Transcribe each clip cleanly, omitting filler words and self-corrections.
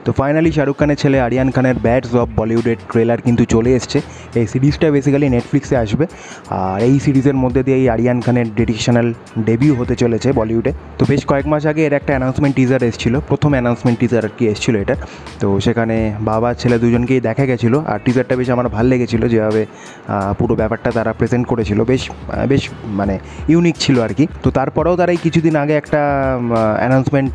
তো ফাইনালি শাহরুখ খানের ছেলে আরিয়ান খানের ব্যাডস অফ বলিউডের ট্রেলার কিন্তু চলে এসছে। এই সিরিজটা বেসিক্যালি নেটফ্লিক্সে আসবে, আর এই সিরিজের মধ্যে দিয়ে এই আরিয়ান খানের ডেডিকেশনাল ডেবিউ হতে চলেছে বলিউডে। তো বেশ কয়েক মাস আগে এর একটা অ্যানাউন্সমেন্ট টিজার এসেছিলো, প্রথম অ্যানাউন্সমেন্ট টিজার আর কি এসেছিলো এটা। তো সেখানে বাবা ছেলে দুজনকেই দেখা গেছিলো, আর টিজারটা বেশ আমার ভালো লেগেছিলো, যেভাবে পুরো ব্যাপারটা তারা প্রেজেন্ট করেছিল, বেশ মানে ইউনিক ছিল আর কি। তো তারপরেও তারা এই কিছুদিন আগে একটা অ্যানাউন্সমেন্ট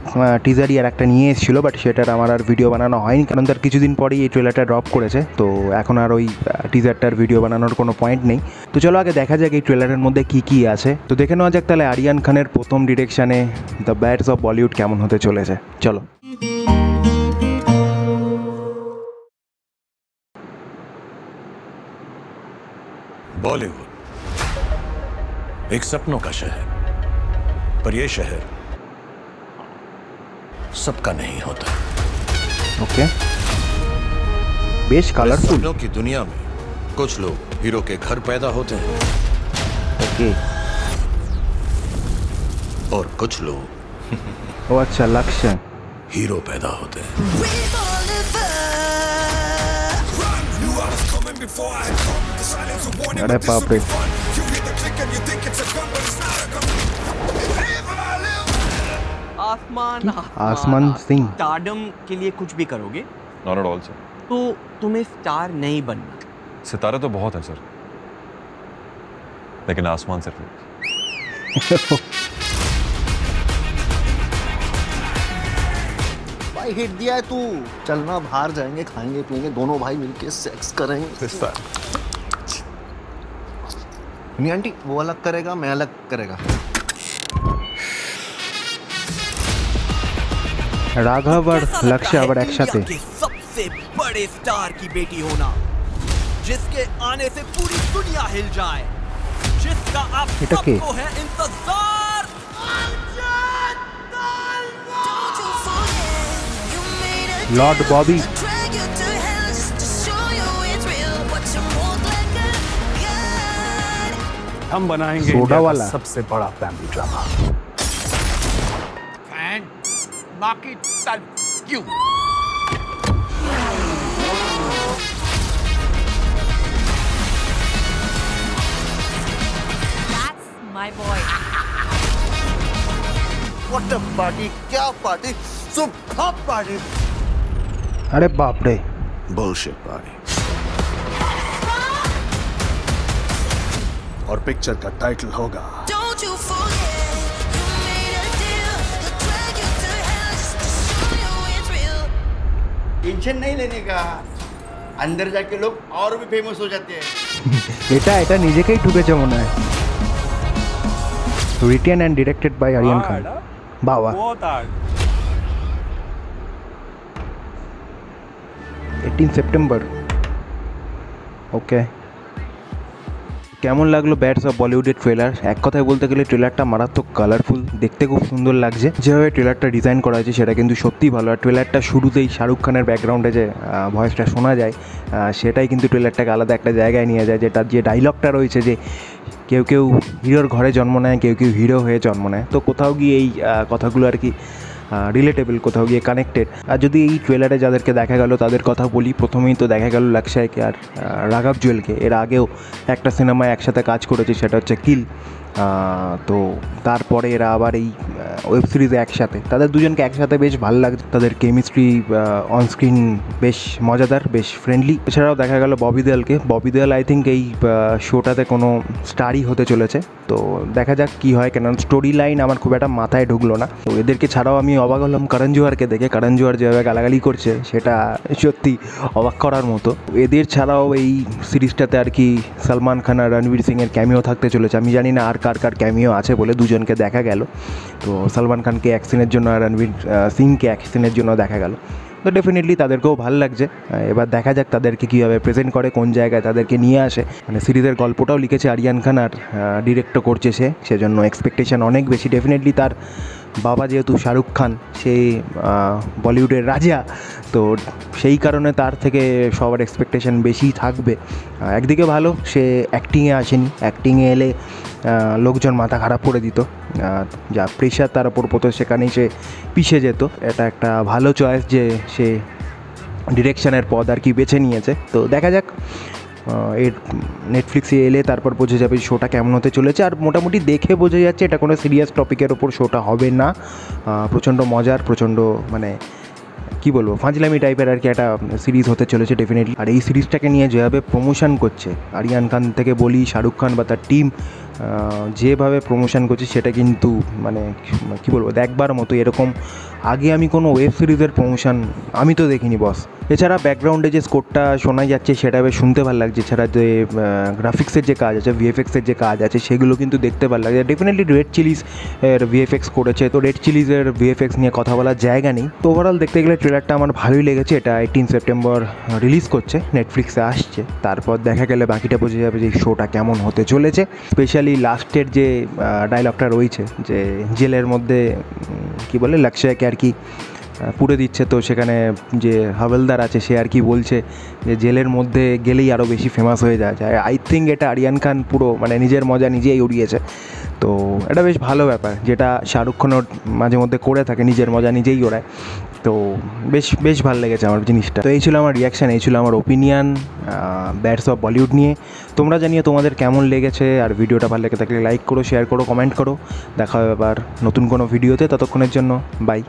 টিজারই আর একটা নিয়ে এসেছিলো, বাট সেটার আমার আর ভিডিও বানানো হয়নি, কারণ তার কিছুদিন পরেই এই ট্রেলারটা ড্রপ করেছে। তো এখন আর ওই টিজারটার ভিডিও বানানোর কোনো পয়েন্ট নেই। তো চলো আগে দেখা যাক এই ট্রেলারের মধ্যে কী কী আছে। তো দেখে নেওয়া যাক তাহলে আরিয়ান খানের প্রথম ডিরেকশানে দ্য ব্যাডস অফ বলিউড কেমন হতে চলেছে। চলো। बॉलीवुड एक सपनों का शहर, पर यह शहर सबका नहीं होता। ओके, बेश कलरफुल। सपनों की दुनिया में कुछ लोग हीरो के घर पैदा होते हैं, ओके, और कुछ लोग ओ अच्छा लक्ष्य हीरो पैदा होते हैं। अरे बाप रे, आसमान सिंह। स्टारडम के लिए कुछ भी करोगे? Not at all sir. तो तुम्हें स्टार नहीं बनना। सितारे तो बहुत हैं सर, लेकिन आसमान सिर्फ नहीं। भाई हिट दिया है तू, चलना बाहर जाएंगे, खाएंगे पिएंगे, दोनों भाई मिलके सेक्स करेंगे। नहीं आंटी, वो अलग करेगा, मैं अलग करेगा। राघव और लक्ष्य अब एक साथ सबसे बड़े स्टार की बेटी होना, जिसके आने से पूरी दुनिया हिल जाए, जिसका आप सबको है इंतजार। लॉर्ड बॉबी, हम बनाएंगे सोडा वाला सबसे बड़ा फैमिली ड्रामा। फैन बाकी तल क्यों? That's my boy. What a party, क्या पार्टी, सुपर पार्टी। अरे बाप रे, बुलशिट पार्टी। और पिक्चर का टाइटल होगा टेंशन नहीं लेने का, अंदर जाके लोग और भी फेमस हो जाते हैं। এটা নিজেকেই ঠুকেছে মনে হয়। Written and directed by Aryan Khan. বাবা, 18 সেপ্টেম্বর। ওকে, কেমন লাগলো ব্যাডস অফ বলিউডের ট্রেলার? এক কথায় বলতে গেলে ট্রেলারটা মারাত্মক কালারফুল, দেখতে খুব সুন্দর লাগছে। যেভাবে ট্রেলারটা ডিজাইন করা হয়েছে সেটা কিন্তু সত্যিই ভালো। আর ট্রেলারটা শুরুতেই শাহরুখ খানের ব্যাকগ্রাউন্ডে যে ভয়েসটা শোনা যায়, সেটাই কিন্তু ট্রেলারটাকে আলাদা একটা জায়গায় নিয়ে যায়। যেটার যে ডায়লগটা রয়েছে, যে কেউ কেউ হিরোর ঘরে জন্ম নেয়, কেউ কেউ হিরো হয়ে জন্ম নেয়, তো কোথাও গিয়ে এই কথাগুলো আর কি রিলেটেবল, কোথাও গিয়ে কানেক্টেড। আর যদি এই ট্রেলারে যাদেরকে দেখা গেল তাদের কথা বলি, প্রথমেই তো দেখা গেল লক্ষ্যকে আর রাঘব জুয়েলকে। এর আগেও একটা সিনেমায় একসাথে কাজ করেছে, সেটা হচ্ছে কিল। তো তারপরে এরা আবার এই ওয়েব সিরিজে একসাথে, তাদের দুজনকে একসাথে বেশ ভালো লাগছে। তাদের কেমিস্ট্রি অনস্ক্রিন বেশ মজাদার, বেশ ফ্রেন্ডলি। এছাড়াও দেখা গেল ববি দেওয়ালকে। ববি দেওয়াল আই থিঙ্ক এই শোটাতে কোনো স্টারই হতে চলেছে। তো দেখা যাক কী হয়, কেন স্টোরি লাইন আমার খুব একটা মাথায় ঢুকলো না। তো এদেরকে ছাড়াও আমি অবাক হলাম করণ জোহরকে দেখে। করণ জোহর যেভাবে গালাগালি করছে সেটা সত্যি অবাক করার মতো। এদের ছাড়াও এই সিরিজটাতে আর কি সলমান খান আর রণবীর সিংয়ের ক্যামিও থাকতে চলেছে। আমি জানি না আর কার কার ক্যামিও আছে বলে, দুজনকে দেখা গেল। তো সলমান খানকে এক সিনের জন্য আর রণবীর সিংকে এক সিনের জন্য দেখা গেল। তো ডেফিনেটলি তাদেরকেও ভালো লাগছে। এবার দেখা যাক তাদেরকে কীভাবে প্রেজেন্ট করে, কোন জায়গায় তাদেরকে নিয়ে আসে। মানে সিরিজের গল্পটাও লিখেছে আরিয়ান খান আর ডিরেক্টও করছে সে, সেজন্য এক্সপেকটেশন অনেক বেশি। ডেফিনেটলি তার বাবা যেহেতু শাহরুখ খান, সে বলিউডের রাজা, তো সেই কারণে তার থেকে সবার এক্সপেকটেশন বেশি থাকবে। একদিকে ভালো, সে অ্যাক্টিংয়ে আসেনি, অ্যাক্টিংয়ে এলে লোকজন মাথা খারাপ করে দিত, যা প্রেশার তার ওপর পড়তো সেখানেই সে পিছিয়ে যেত। এটা একটা ভালো চয়েস যে সে ডিরেকশানের পদ আর কি বেছে নিয়েছে। তো দেখা যাক এর নেটফ্লিক্সে এলে তারপর বোঝা যাবে শোটা কেমন হতে চলেছে। আর মোটামুটি দেখে বোঝা যাচ্ছে এটা কোনো সিরিয়াস টপিকের ওপর শোটা হবে না, প্রচণ্ড মজার, প্রচণ্ড মানে কী বলবো ফাজলামি টাইপের আর কি একটা সিরিজ হতে চলেছে ডেফিনেটলি। আর এই সিরিজটাকে নিয়ে যেভাবে প্রমোশন করছে আরিয়ান খান থেকে বলি, শাহরুখ খান বা তার টিম যেভাবে প্রমোশন করছে সেটা কিন্তু মানে কী বলবো দেখবার মতো। এরকম আগে আমি কোনো ওয়েব সিরিজের প্রমোশন আমি তো দেখিনি বস। এছাড়া ব্যাকগ্রাউন্ডে যে স্কোরটা শোনা যাচ্ছে সেটা বেশ শুনতে ভালো লাগছে। এছাড়া যে গ্রাফিক্সের যে কাজ আছে, ভিএফএক্সের যে কাজ আছে সেগুলো কিন্তু দেখতে ভালো লাগছে। ডেফিনেটলি রেড চিলিজ এর ভিএফএক্স করেছে, তো রেড চিলিজের ভিএফএক্স নিয়ে কথা বলার জায়গা নেই। তো ওভারঅল দেখতে গেলে ট্রেলারটা আমার ভালোই লেগেছে। এটা 18 সেপ্টেম্বর রিলিজ করছে, নেটফ্লিক্সে আসছে, তারপর দেখা গেলে বাকিটা বোঝা যাবে যে শোটা কেমন হতে চলেছে। স্পেশালি লাস্টের যে ডায়লগটা রয়েছে যে জেলের মধ্যে কী বলে লক্ষ্যকে আর কি পুড়ে দিচ্ছে, তো সেখানে যে হাওলদার আছে সে আর কি বলছে যে জেলের মধ্যে গেলেই আরও বেশি ফেমাস হয়ে যায়। আই থিঙ্ক এটা আরিয়ান খান পুরো মানে নিজের মজা নিজেই উড়িয়েছে। তো এটা বেশ ভালো ব্যাপার, যেটা শাহরুখ খানও মাঝে মধ্যে করে থাকে, নিজের মজা নিজেই ওড়ায়। তো বেশ ভালো লেগেছে আমার জিনিসটা। তো এই ছিল আমার রিয়াকশান, এই ছিল আমার ওপিনিয়ন ব্যাডস অফ বলিউড নিয়ে। তোমরা জানিয়ে তোমাদের কেমন লেগেছে, আর ভিডিওটা ভালো লেগে থাকলে লাইক করো, শেয়ার করো, কমেন্ট করো। দেখা হবে আবার নতুন কোনো ভিডিওতে, ততক্ষণের জন্য বাই।